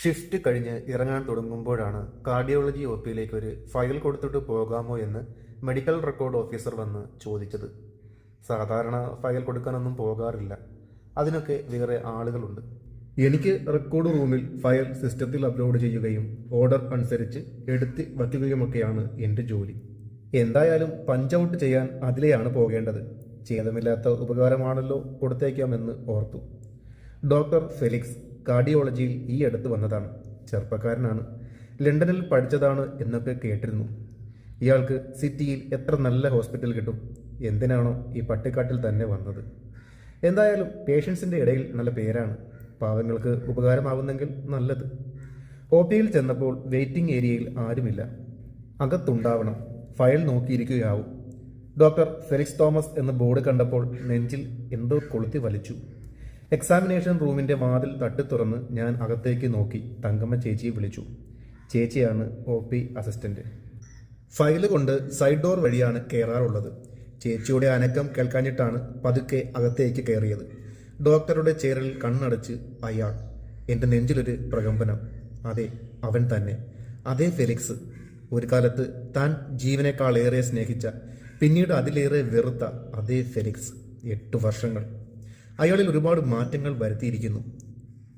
Shift കഴിഞ്ഞ് ഇറങ്ങാൻ തുടങ്ങുമ്പോഴാണ് cardiology O പിയിലേക്ക് ഒരു ഫയൽ കൊടുത്തിട്ട് പോകാമോ എന്ന് മെഡിക്കൽ റെക്കോർഡ് ഓഫീസർ വന്ന് ചോദിച്ചത്. സാധാരണ ഫയൽ കൊടുക്കാനൊന്നും പോകാറില്ല, അതിനൊക്കെ വേറെ ആളുകളുണ്ട്. എനിക്ക് റെക്കോർഡ് റൂമിൽ ഫയൽ സിസ്റ്റത്തിൽ അപ്ലോഡ് ചെയ്യുകയും ഓർഡർ അനുസരിച്ച് എടുത്ത് വയ്ക്കുകയുമൊക്കെയാണ് എൻ്റെ ജോലി. എന്തായാലും പഞ്ച് ഔട്ട് ചെയ്യാൻ അതിലെയാണ് പോകേണ്ടത്. ഛേദമില്ലാത്ത ഉപകാരമാണല്ലോ കൊടുത്തേക്കാമെന്ന് ഓർത്തു. ഡോക്ടർ ഫെലിക്സ് കാർഡിയോളജിയിൽ ഈ അടുത്ത് വന്നതാണ്. ചെറുപ്പക്കാരനാണ്, ലണ്ടനിൽ പഠിച്ചതാണ് എന്നൊക്കെ കേട്ടിരുന്നു. ഇയാൾക്ക് സിറ്റിയിൽ എത്ര നല്ല ഹോസ്പിറ്റൽ കിട്ടും? എന്തിനാണോ ഈ പട്ടിക്കാട്ടിൽ തന്നെ വന്നത്? എന്തായാലും പേഷ്യൻസിൻ്റെ ഇടയിൽ നല്ല പേരാണ്. പാവങ്ങൾക്ക് ഉപകാരമാവുന്നെങ്കിൽ നല്ലത്. ഒ പിയിൽ ചെന്നപ്പോൾ വെയിറ്റിംഗ് ഏരിയയിൽ ആരുമില്ല. അകത്തുണ്ടാവണം, ഫയൽ നോക്കിയിരിക്കുകയാവും. ഡോക്ടർ ഫെലിക്സ് തോമസ് എന്ന ബോർഡ് കണ്ടപ്പോൾ നെഞ്ചിൽ എന്തോ കൊളുത്തി വലിച്ചു. എക്സാമിനേഷൻ റൂമിൻ്റെ വാതിൽ തട്ടി തുറന്ന് ഞാൻ അകത്തേക്ക് നോക്കി തങ്കമ്മ ചേച്ചിയെ വിളിച്ചു. ചേച്ചിയാണ് ഒ പി അസിസ്റ്റന്റ്. ഫയല് കൊണ്ട് സൈഡ് ഡോർ വഴിയാണ് കയറാറുള്ളത്. ചേച്ചിയുടെ അനക്കം കേൾക്കാഞ്ഞിട്ടാണ് പതുക്കെ അകത്തേക്ക് കയറിയത്. ഡോക്ടറുടെ ചേറിൽ കണ്ണടച്ച് അയാൾ. എൻ്റെ നെഞ്ചിലൊരു പ്രകമ്പനം. അതെ, അവൻ തന്നെ, അതേ ഫെലിക്സ്. ഒരു കാലത്ത് താൻ ജീവനേക്കാളേറെ സ്നേഹിച്ച, പിന്നീട് അതിലേറെ വെറുത്ത അതേ ഫെലിക്സ്. 8 വർഷങ്ങൾ. അയാളിൽ ഒരുപാട് മാറ്റങ്ങൾ വരുത്തിയിരിക്കുന്നു.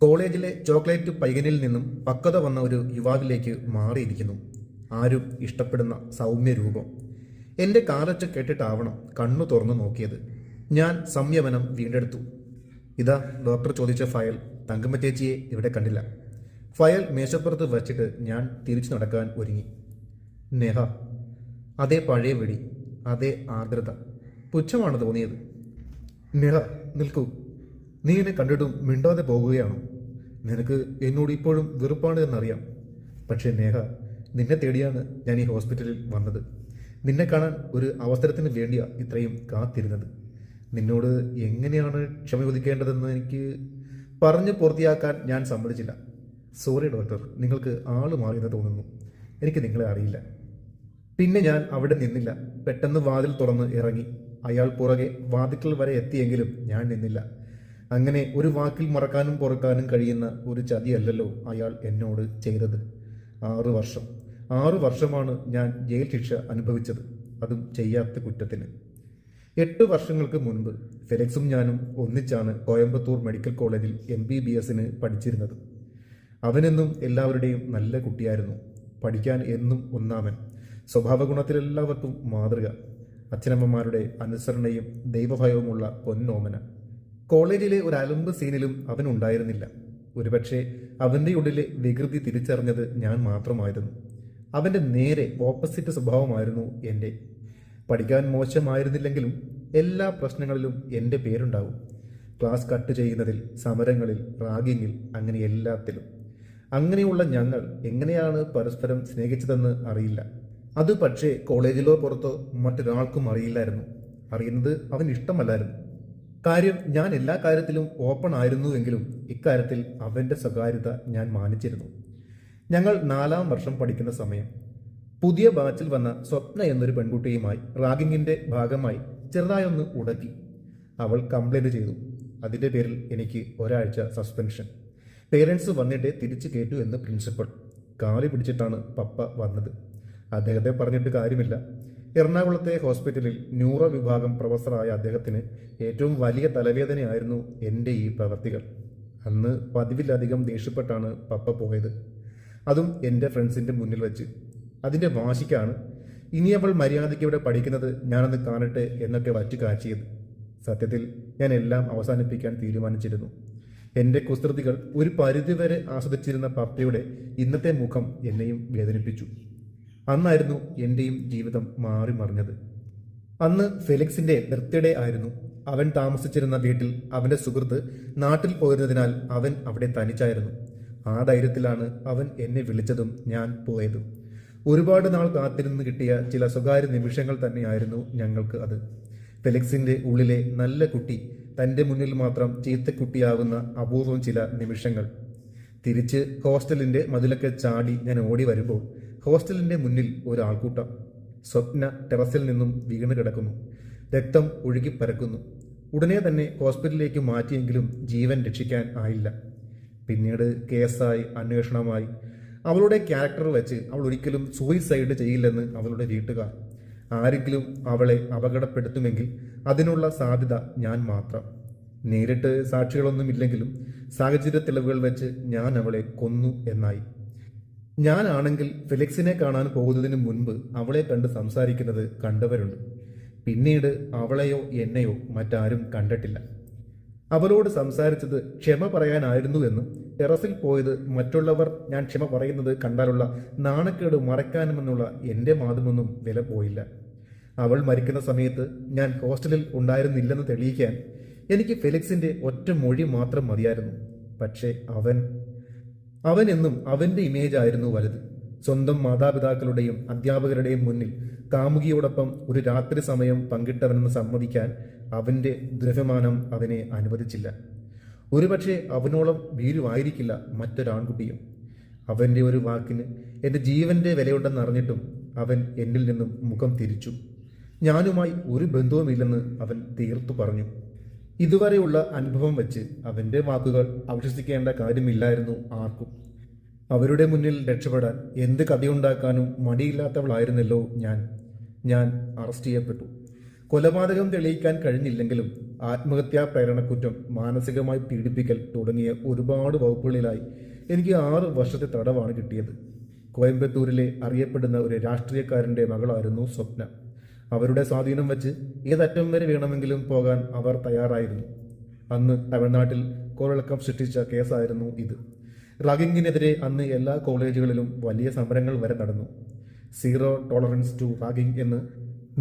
കോളേജിലെ ചോക്ലേറ്റ് പൈകനിൽ നിന്നും പക്വത വന്ന ഒരു യുവാവിലേക്ക് മാറിയിരിക്കുന്നു. ആരും ഇഷ്ടപ്പെടുന്ന സൗമ്യ രൂപം. എൻ്റെ കാലൊച്ച കേട്ടിട്ടാവണം കണ്ണു തുറന്നു നോക്കിയത്. ഞാൻ സംയമനം വീണ്ടെടുത്തു. ഇതാ ഡോക്ടർ ചോദിച്ച ഫയൽ. തങ്കമ്മ ചേച്ചിയെ ഇവിടെ കണ്ടില്ല. ഫയൽ മേശപ്പുറത്ത് വച്ചിട്ട് ഞാൻ തിരിച്ചു നടക്കാൻ ഒരുങ്ങി. നെഹ. അതേ പഴയ വെടി, അതേ ആർദ്രത. പുച്ഛമാണ് തോന്നിയത്. നെഹ, നിൽക്കൂ. നീ എന്നെ കണ്ടിട്ടും മിണ്ടാതെ പോകുകയാണോ? നിനക്ക് എന്നോട് ഇപ്പോഴും വെറുപ്പാണ് എന്നറിയാം. പക്ഷേ നേഹ, നിന്നെ തേടിയാണ് ഞാൻ ഈ ഹോസ്പിറ്റലിൽ വന്നത്. നിന്നെ കാണാൻ ഒരു അവസരത്തിന് വേണ്ടിയാ ഇത്രയും കാത്തിരുന്നത്. നിന്നോട് എങ്ങനെയാണ് ക്ഷമ ചോദിക്കേണ്ടതെന്ന് എനിക്ക് പറഞ്ഞു പൂർത്തിയാക്കാൻ ഞാൻ സമ്മതിച്ചില്ല. സോറി ഡോക്ടർ, നിങ്ങൾക്ക് ആള് മാറിയെന്ന് തോന്നുന്നു. എനിക്ക് നിങ്ങളെ അറിയില്ല. പിന്നെ ഞാൻ അവിടെ നിന്നില്ല. പെട്ടെന്ന് വാതിൽ തുറന്ന് ഇറങ്ങി. അയാൾ പുറകെ വാതിക്കൽ വരെ എത്തിയെങ്കിലും ഞാൻ നിന്നില്ല. അങ്ങനെ ഒരു വാക്കിൽ മറക്കാനും പൊറുക്കാനും കഴിയുന്ന ഒരു ചതിയല്ലല്ലോ അയാൾ എന്നോട് ചെയ്തത്. 6 വർഷമാണ് ഞാൻ ജയിൽ ശിക്ഷ അനുഭവിച്ചത്, അതും ചെയ്യാത്ത കുറ്റത്തിന്. 8 വർഷങ്ങൾക്ക് മുൻപ് ഫെലിക്സും ഞാനും ഒന്നിച്ചാണ് കോയമ്പത്തൂർ മെഡിക്കൽ കോളേജിൽ MBBS പഠിച്ചിരുന്നത്. അവനെന്നും എല്ലാവരുടെയും നല്ല കുട്ടിയായിരുന്നു. പഠിക്കാൻ എന്നും ഒന്നാമൻ. സ്വഭാവഗുണത്തിലെല്ലാവർക്കും മാതൃക. അച്ഛനമ്മമാരുടെ അനുസരണയും ദൈവഭയവുമുള്ള പൊന്നോമന. കോളേജിലെ ഒരു അലമ്പ് സീനിലും അവനുണ്ടായിരുന്നില്ല. ഒരുപക്ഷെ അവൻ്റെ ഉള്ളിലെ വികൃതി തിരിച്ചറിഞ്ഞത് ഞാൻ മാത്രമായിരുന്നു. അവൻ്റെ നേരെ ഓപ്പോസിറ്റ് സ്വഭാവമായിരുന്നു എൻ്റെ. പഠിക്കാൻ മോശമായിരുന്നില്ലെങ്കിലും എല്ലാ പ്രശ്നങ്ങളിലും എൻ്റെ പേരുണ്ടാവും. ക്ലാസ് കട്ട് ചെയ്യുന്നതിൽ, സമരങ്ങളിൽ, റാഗിങ്ങിൽ, അങ്ങനെ എല്ലാത്തിലും. അങ്ങനെയുള്ള ഞങ്ങൾ എങ്ങനെയാണ് പരസ്പരം സ്നേഹിച്ചതെന്ന് അറിയില്ല. അത് പക്ഷേ കോളേജിലോ പുറത്തോ മറ്റൊരാൾക്കും അറിയില്ലായിരുന്നു. അറിയുന്നത് അവന് ഇഷ്ടമല്ലായിരുന്നു. കാര്യം, ഞാൻ എല്ലാ കാര്യത്തിലും ഓപ്പൺ ആയിരുന്നുവെങ്കിലും ഇക്കാര്യത്തിൽ അവൻ്റെ സ്വകാര്യത ഞാൻ മാനിച്ചിരുന്നു. ഞങ്ങൾ 4ാം വർഷം പഠിക്കുന്ന സമയം പുതിയ ബാച്ചിൽ വന്ന സ്വപ്ന എന്നൊരു പെൺകുട്ടിയുമായി റാഗിങ്ങിൻ്റെ ഭാഗമായി ചെറുതായൊന്ന് ഉടക്കി. അവൾ കംപ്ലൈൻറ്റ് ചെയ്തു. അതിൻ്റെ പേരിൽ എനിക്ക് ഒരാഴ്ച സസ്പെൻഷൻ. പേരൻസ് വന്നിട്ടേ തിരിച്ചു കേട്ടു എന്ന് പ്രിൻസിപ്പൽ. കാലി പിടിച്ചിട്ടാണ് പപ്പ വന്നത്. അദ്ദേഹത്തെ പറഞ്ഞിട്ട് കാര്യമില്ല. എറണാകുളത്തെ ഹോസ്പിറ്റലിൽ ന്യൂറോ വിഭാഗം പ്രൊഫസറായ അദ്ദേഹത്തിന് ഏറ്റവും വലിയ തലവേദനയായിരുന്നു എൻ്റെ ഈ പ്രവർത്തികൾ. അന്ന് പതിവിലധികം ദേഷ്യപ്പെട്ടാണ് പപ്പ പോയത്. അതും എൻ്റെ ഫ്രണ്ട്സിൻ്റെ മുന്നിൽ വെച്ച്. അതിൻ്റെ വാശിക്കാണ് ഇനി അവൾ മര്യാദയ്ക്ക് ഇവിടെ പഠിക്കുന്നത് ഞാനൊന്ന് കാണട്ടെ എന്നൊക്കെ വച്ചു കാച്ചിയത്. സത്യത്തിൽ ഞാൻ എല്ലാം അവസാനിപ്പിക്കാൻ തീരുമാനിച്ചിരുന്നു. എൻ്റെ കുസൃതികൾ ഒരു പരിധിവരെ ആസ്വദിച്ചിരുന്ന പപ്പയുടെ ഇന്നത്തെ മുഖം എന്നെയും വേദനിപ്പിച്ചു. അന്നായിരുന്നു എൻ്റെയും ജീവിതം മാറി മറിഞ്ഞത്. അന്ന് ഫെലിക്സിൻ്റെ ബർത്ത്ഡേ ആയിരുന്നു. അവൻ താമസിച്ചിരുന്ന വീട്ടിൽ അവൻ്റെ സുഹൃത്ത് നാട്ടിൽ പോയിരുന്നതിനാൽ അവൻ അവിടെ തനിച്ചായിരുന്നു. ആ ധൈര്യത്തിലാണ് അവൻ എന്നെ വിളിച്ചതും ഞാൻ പോയതും. ഒരുപാട് നാൾ കാത്തിരുന്ന് കിട്ടിയ ചില സ്വകാര്യ നിമിഷങ്ങൾ തന്നെയായിരുന്നു ഞങ്ങൾക്ക് അത്. ഫെലിക്സിൻ്റെ ഉള്ളിലെ നല്ല കുട്ടി തൻ്റെ മുന്നിൽ മാത്രം ചീത്തക്കുട്ടിയാവുന്ന അപൂർവം ചില നിമിഷങ്ങൾ. തിരിച്ച് ഹോസ്റ്റലിൻ്റെ മതിലൊക്കെ ചാടി ഞാൻ ഓടി വരുമ്പോൾ ഹോസ്റ്റലിൻ്റെ മുന്നിൽ ഒരാൾക്കൂട്ടം. സ്വപ്ന ടെറസിൽ നിന്നും വീണ് കിടക്കുന്നു. രക്തം ഒഴുകിപ്പരക്കുന്നു. ഉടനെ തന്നെ ഹോസ്പിറ്റലിലേക്ക് മാറ്റിയെങ്കിലും ജീവൻ രക്ഷിക്കാൻ ആയില്ല. പിന്നീട് കേസായി, അന്വേഷണമായി. അവളുടെ ക്യാരക്ടർ വെച്ച് അവൾ ഒരിക്കലും സൂയിസൈഡ് ചെയ്യില്ലെന്ന് അവളുടെ വീട്ടുകാർ. ആരെങ്കിലും അവളെ അപകടപ്പെടുത്തുമെങ്കിൽ അതിനുള്ള സാധ്യത ഞാൻ മാത്രം. നേരിട്ട് സാക്ഷികളൊന്നുമില്ലെങ്കിലും സാഹചര്യ തെളിവുകൾ വെച്ച് ഞാൻ അവളെ കൊന്നു എന്നായി. ഞാനാണെങ്കിൽ ഫെലിക്സിനെ കാണാൻ പോകുന്നതിന് മുൻപ് അവളെ കണ്ട് സംസാരിക്കുന്നത് കണ്ടവരുണ്ട്. പിന്നീട് അവളെയോ എന്നെയോ മറ്റാരും കണ്ടിട്ടില്ല. അവളോട് സംസാരിച്ചത് ക്ഷമ പറയാനായിരുന്നു എന്നും ടെറസിൽ പോയത് മറ്റുള്ളവർ ഞാൻ ക്ഷമ പറയുന്നത് കണ്ടാലുള്ള നാണക്കേട് മറയ്ക്കാനുമെന്നുള്ള എൻ്റെ വാദമൊന്നും വില പോയില്ല. അവൾ മരിക്കുന്ന സമയത്ത് ഞാൻ ഹോസ്റ്റലിൽ ഉണ്ടായിരുന്നില്ലെന്ന് തെളിയിക്കാൻ എനിക്ക് ഫെലിക്സിന്റെ ഒറ്റ മൊഴി മാത്രം മതിയായിരുന്നു. പക്ഷേ അവൻ എന്നും അവന്റെ ഇമേജ് ആയിരുന്നു വലുത്. സ്വന്തം മാതാപിതാക്കളുടെയും അധ്യാപകരുടെയും മുന്നിൽ കാമുകിയോടൊപ്പം ഒരു രാത്രി സമയം പങ്കിട്ടവനെന്ന് സമ്മതിക്കാൻ അവന്റെ ദ്രവ്യമാനം അവനെ അനുവദിച്ചില്ല. ഒരുപക്ഷെ അവനോളം ഭീരുവായിരിക്കില്ല മറ്റൊരാൺകുട്ടിയും. അവന്റെ ഒരു വാക്കിന് എൻ്റെ ജീവന്റെ വിലയുണ്ടെന്നറിഞ്ഞിട്ടും അവൻ എന്നിൽ നിന്നും മുഖം തിരിച്ചു. ഞാനുമായി ഒരു ബന്ധവുമില്ലെന്ന് അവൻ തീർത്തു പറഞ്ഞു. ഇതുവരെയുള്ള അനുഭവം വെച്ച് അവന്റെ വാക്കുകൾ അവിശ്വസിക്കേണ്ട കാര്യമില്ലായിരുന്നു ആർക്കും. അവരുടെ മുന്നിൽ രക്ഷപ്പെടാൻ എന്ത് കഥയുണ്ടാക്കാനും മടിയില്ലാത്തവളായിരുന്നല്ലോ ഞാൻ അറസ്റ്റ് ചെയ്യപ്പെട്ടു. കൊലപാതകം തെളിയിക്കാൻ കഴിഞ്ഞില്ലെങ്കിലും ആത്മഹത്യാ പ്രേരണക്കുറ്റം, മാനസികമായി പീഡിപ്പിക്കൽ തുടങ്ങിയ ഒരുപാട് വകുപ്പുകളിലായി എനിക്ക് 6 വർഷത്തെ തടവാണ് കിട്ടിയത്. കോയമ്പത്തൂരിലെ അറിയപ്പെടുന്ന ഒരു രാഷ്ട്രീയക്കാരൻ്റെ മകളായിരുന്നു സ്വപ്ന. അവരുടെ സ്വാധീനം വെച്ച് ഏതറ്റം വരെ വേണമെങ്കിലും പോകാൻ അവർ തയ്യാറായിരുന്നു. അന്ന് തമിഴ്നാട്ടിൽ കോളിളക്കം സൃഷ്ടിച്ച കേസായിരുന്നു ഇത്. റാഗിങ്ങിനെതിരെ അന്ന് എല്ലാ കോളേജുകളിലും വലിയ സമരങ്ങൾ വരെ നടന്നു. സീറോ ടോളറൻസ് ടു റാഗിംഗ് എന്ന്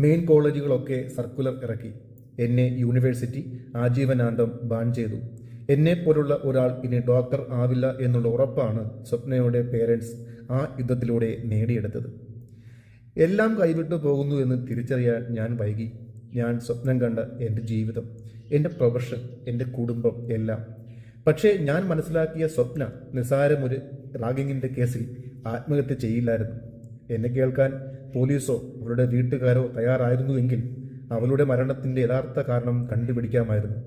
മെയിൻ കോളേജുകളൊക്കെ സർക്കുലർ ഇറക്കി. എന്നെ യൂണിവേഴ്സിറ്റി ആജീവനാന്തം ബാൻ ചെയ്തു. എന്നെ പോലുള്ള ഒരാൾ ഇനി ഡോക്ടർ ആവില്ല എന്നുള്ള ഉറപ്പാണ് സ്വപ്നയുടെ പേരൻസ് ആ യുദ്ധത്തിലൂടെ നേടിയെടുത്തത്. എല്ലാം കൈവിട്ടു പോകുന്നു എന്ന് തിരിച്ചറിയാൻ ഞാൻ വൈകി. ഞാൻ സ്വപ്നം കണ്ട എൻ്റെ ജീവിതം, എൻ്റെ പ്രൊഫഷൻ, എൻ്റെ കുടുംബം എല്ലാം. പക്ഷേ ഞാൻ മനസ്സിലാക്കിയ സ്വപ്ന നിസ്സാരമൊരു റാഗിങ്ങിൻ്റെ കേസിൽ ആത്മഹത്യ ചെയ്യില്ലായിരുന്നു. എന്നെ കേൾക്കാൻ പോലീസോ അവരുടെ വീട്ടുകാരോ തയ്യാറായിരുന്നുവെങ്കിൽ അവളുടെ മരണത്തിൻ്റെ യഥാർത്ഥ കാരണം കണ്ടുപിടിക്കാമായിരുന്നു.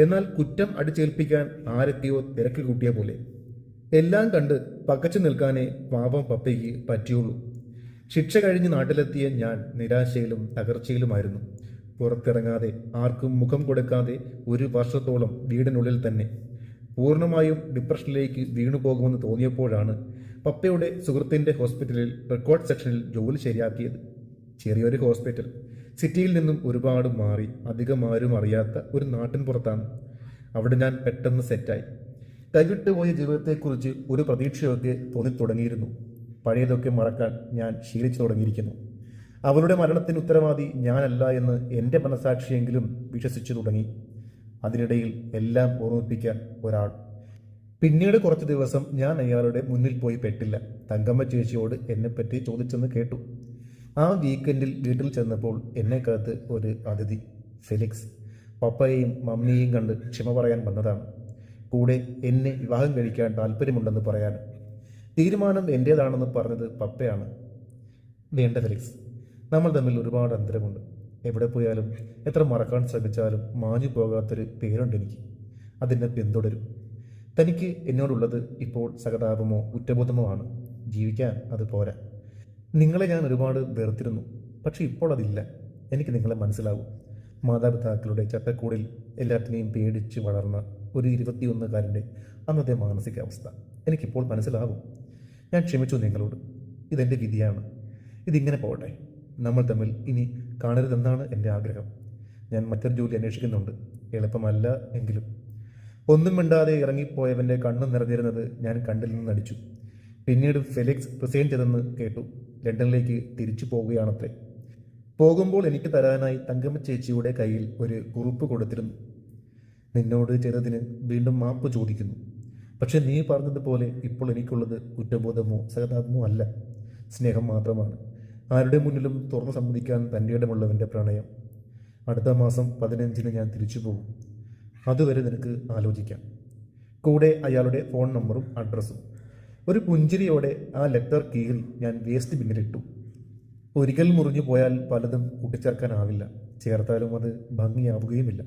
എന്നാൽ കുറ്റം അടിച്ചേൽപ്പിക്കാൻ ആരൊക്കെയോ തിരക്ക് കൂട്ടിയ പോലെ. എല്ലാം കണ്ട് പകച്ചു നിൽക്കാനേ പാപം പപ്പയ്ക്ക് പറ്റിയുള്ളൂ. ശിക്ഷ കഴിഞ്ഞ് നാട്ടിലെത്തിയ ഞാൻ നിരാശയിലും തകർച്ചയിലുമായിരുന്നു. പുറത്തിറങ്ങാതെ, ആർക്കും മുഖം കൊടുക്കാതെ 1 വർഷത്തോളം വീടിനുള്ളിൽ തന്നെ. പൂർണ്ണമായും ഡിപ്രഷനിലേക്ക് വീണുപോകുമെന്ന് തോന്നിയപ്പോഴാണ് പപ്പയുടെ സുഹൃത്തിൻ്റെ ഹോസ്പിറ്റലിൽ റെക്കോർഡ് സെക്ഷനിൽ ജോലി ശരിയാക്കിയത്. ചെറിയൊരു ഹോസ്പിറ്റൽ, സിറ്റിയിൽ നിന്നും ഒരുപാട് മാറി, അധികം ആരും അറിയാത്ത ഒരു നാട്ടിൻ പുറത്താണ്. അവിടെ ഞാൻ പെട്ടെന്ന് സെറ്റായി. കൈവിട്ടുപോയ ജീവിതത്തെക്കുറിച്ച് ഒരു പ്രതീക്ഷയൊക്കെ തോന്നിത്തുടങ്ങിയിരുന്നു. പഴയതൊക്കെ മറക്കാൻ ഞാൻ ശീലിച്ചു തുടങ്ങിയിരിക്കുന്നു. അവളുടെ മരണത്തിന് ഉത്തരവാദി ഞാനല്ല എന്ന് എൻ്റെ മനസാക്ഷിയെങ്കിലും വിശ്വസിച്ചു തുടങ്ങി. അതിനിടയിൽ എല്ലാം ഓർമ്മിപ്പിക്കാൻ ഒരാൾ. പിന്നീട് കുറച്ച് ദിവസം ഞാൻ അയാളുടെ മുന്നിൽ പോയി പെട്ടില്ല. തങ്കമ്മ ചേച്ചിയോട് എന്നെപ്പറ്റി ചോദിച്ചെന്ന് കേട്ടു. ആ വീക്കെൻഡിൽ വീട്ടിൽ ചെന്നപ്പോൾ എന്നെ കാത്ത് ഒരു അതിഥി, ഫെലിക്സ്. പപ്പയെയും മമ്മിയെയും കണ്ട് ക്ഷമ പറയാൻ വന്നതാണ്. കൂടെ എന്നെ വിവാഹം കഴിക്കാൻ താല്പര്യമുണ്ടെന്ന് പറയാനും. തീരുമാനം എൻ്റേതാണെന്ന് പറഞ്ഞത് പപ്പയാണ്. വേണ്ട ഫെലിക്സ്, നമ്മൾ തമ്മിൽ ഒരുപാട് അന്തരമുണ്ട്. എവിടെ പോയാലും എത്ര മറക്കാൻ ശ്രമിച്ചാലും മാഞ്ഞു പോകാത്തൊരു പേരുണ്ട് എനിക്ക്. അതിനെ പിന്തുടരും. തനിക്ക് എന്നോടുള്ളത് ഇപ്പോൾ സഹതാപമോ കുറ്റബോധമോ ആണ്. ജീവിക്കാൻ അത് പോരാ. നിങ്ങളെ ഞാൻ ഒരുപാട് വെറുത്തിരുന്നു. പക്ഷെ ഇപ്പോൾ അതില്ല. എനിക്ക് നിങ്ങളെ മനസ്സിലാവും. മാതാപിതാക്കളുടെ ചട്ടക്കൂടിൽ എല്ലാത്തിനെയും പേടിച്ച് വളർന്ന ഒരു 21-കാരൻ്റെ അന്നത്തെ മാനസികാവസ്ഥ എനിക്കിപ്പോൾ മനസ്സിലാവും. ഞാൻ ക്ഷമിച്ചു നിങ്ങളോട്. ഇതെൻ്റെ വിധിയാണ്. ഇതിങ്ങനെ പോകട്ടെ. നമ്മൾ തമ്മിൽ ഇനി കാണരുതെന്നാണ് എൻ്റെ ആഗ്രഹം. ഞാൻ മറ്റൊരു ജോലി അന്വേഷിക്കുന്നുണ്ട്. എളുപ്പമല്ല എങ്കിലും. ഒന്നും മിണ്ടാതെ ഇറങ്ങിപ്പോയവൻ്റെ കണ്ണു നിറഞ്ഞിരുന്നത് ഞാൻ കണ്ടിൽ നിന്ന് നടിച്ചു. പിന്നീട് ഫെലിക്സ് റിസൈൻ ചെയ്തെന്ന് കേട്ടു. ലണ്ടനിലേക്ക് തിരിച്ചു പോവുകയാണത്രേ. പോകുമ്പോൾ എനിക്ക് തരാനായി തങ്കമ്മ ചേച്ചിയുടെ കയ്യിൽ ഒരു കുറിപ്പ് കൊടുത്തിരുന്നു. നിന്നോട് ചെയ്തതിന് വീണ്ടും മാപ്പ് ചോദിക്കുന്നു. പക്ഷെ നീ പറഞ്ഞതുപോലെ ഇപ്പോൾ എനിക്കുള്ളത് കുറ്റബോധമോ സഹതാപമോ അല്ല, സ്നേഹം മാത്രമാണ്. ആരുടെ മുന്നിലും തുറന്നു സമ്മതിക്കാൻ തൻ്റെ ഇടമുള്ളവൻ്റെ പ്രണയം. അടുത്ത മാസം 15-ന് ഞാൻ തിരിച്ചു പോകും. അതുവരെ നിനക്ക് ആലോചിക്കാം. കൂടെ അയാളുടെ ഫോൺ നമ്പറും അഡ്രസ്സും. ഒരു പുഞ്ചിരിയോടെ ആ ലെറ്റർ കീറി ഞാൻ വേസ്റ്റ് ബിന്നിലിട്ടു. ഒരിക്കൽ മുറിഞ്ഞു പോയാൽ പലതും കൂട്ടിച്ചേർക്കാനാവില്ല. ചേർത്താലും അത് ഭംഗിയാവുകയുമില്ല.